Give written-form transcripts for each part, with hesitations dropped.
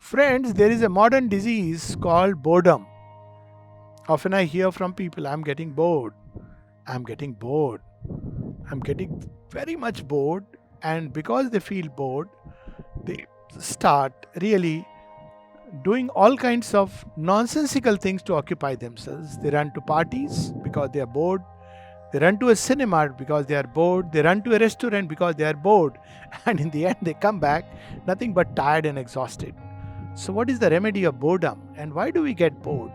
Friends, there is a modern disease called boredom. Often I hear from people, I'm getting bored. I'm getting bored. I'm getting very much bored. And because they feel bored, they start really doing all kinds of nonsensical things to occupy themselves. They run to parties because they are bored. They run to a cinema because they are bored. They run to a restaurant because they are bored. And in the end, they come back nothing but tired and exhausted. So, what is the remedy of boredom? And why do we get bored?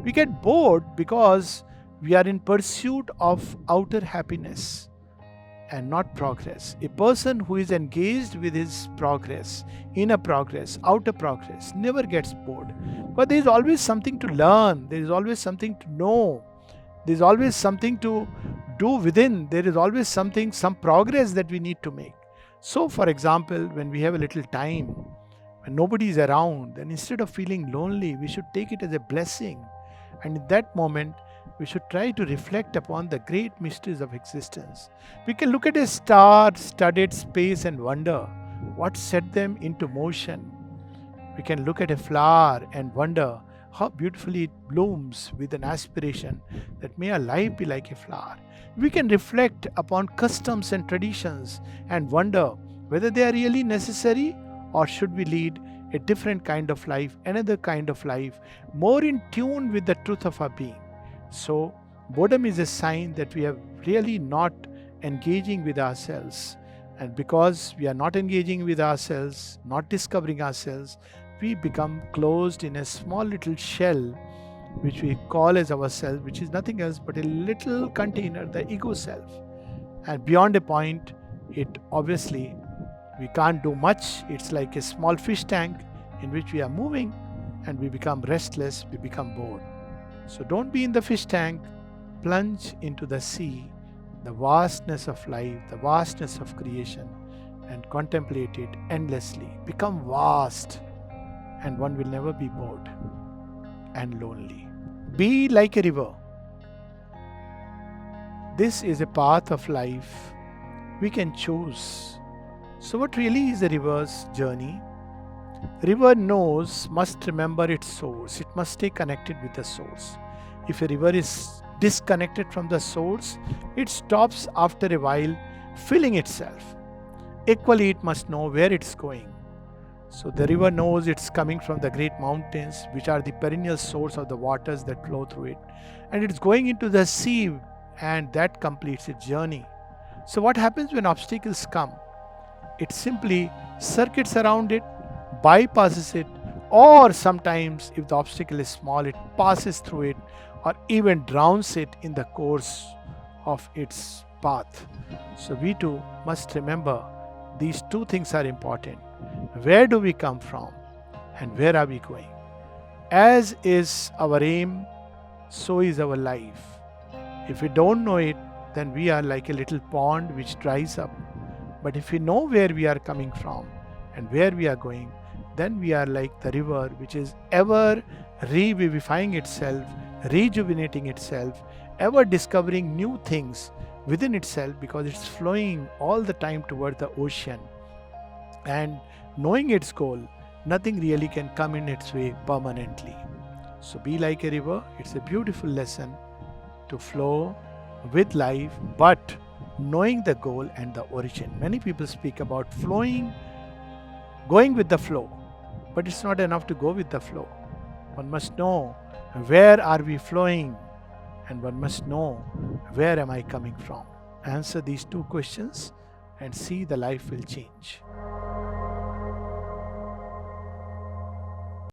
We get bored because we are in pursuit of outer happiness and not progress. A person who is engaged with his progress, inner progress, outer progress, never gets bored. But there is always something to learn, there is always something to know, there is always something to do within, there is always something, some progress that we need to make. So, for example, when we have a little time, when nobody is around, then instead of feeling lonely, we should take it as a blessing. And in that moment, we should try to reflect upon the great mysteries of existence. We can look at a star studded space and wonder what set them into motion. We can look at a flower and wonder how beautifully it blooms with an aspiration that may our life be like a flower. We can reflect upon customs and traditions and wonder whether they are really necessary, or should we lead a different kind of life, another kind of life, more in tune with the truth of our being. So, boredom is a sign that we are really not engaging with ourselves. And because we are not engaging with ourselves, not discovering ourselves, we become closed in a small little shell which we call as ourselves, which is nothing else but a little container, the ego self. And beyond a point, it obviously we can't do much. It's like a small fish tank in which we are moving and we become restless, we become bored. So don't be in the fish tank, plunge into the sea, the vastness of life, the vastness of creation, and contemplate it endlessly. Become vast, and one will never be bored and lonely. Be like a river. This is a path of life we can choose. So, what really is the river's journey? River knows, must remember its source. It must stay connected with the source. If a river is disconnected from the source, it stops after a while filling itself. Equally, it must know where it's going. So the river knows it's coming from the great mountains, which are the perennial source of the waters that flow through it. And it's going into the sea, and that completes its journey. So what happens when obstacles come? It simply circuits around it, bypasses it, or sometimes if the obstacle is small, it passes through it or even drowns it in the course of its path. So we too must remember these two things are important. Where do we come from and where are we going? As is our aim, so is our life. If we don't know it, then we are like a little pond which dries up. But if we know where we are coming from and where we are going, then we are like the river which is ever revivifying itself, rejuvenating itself, ever discovering new things within itself because it's flowing all the time toward the ocean. And knowing its goal, nothing really can come in its way permanently. So be like a river. It's a beautiful lesson to flow with life, but knowing the goal and the origin. Many people speak about flowing, going with the flow, but it's not enough to go with the flow. One must know where are we flowing, and one must know where am I coming from. Answer these two questions and see the life will change.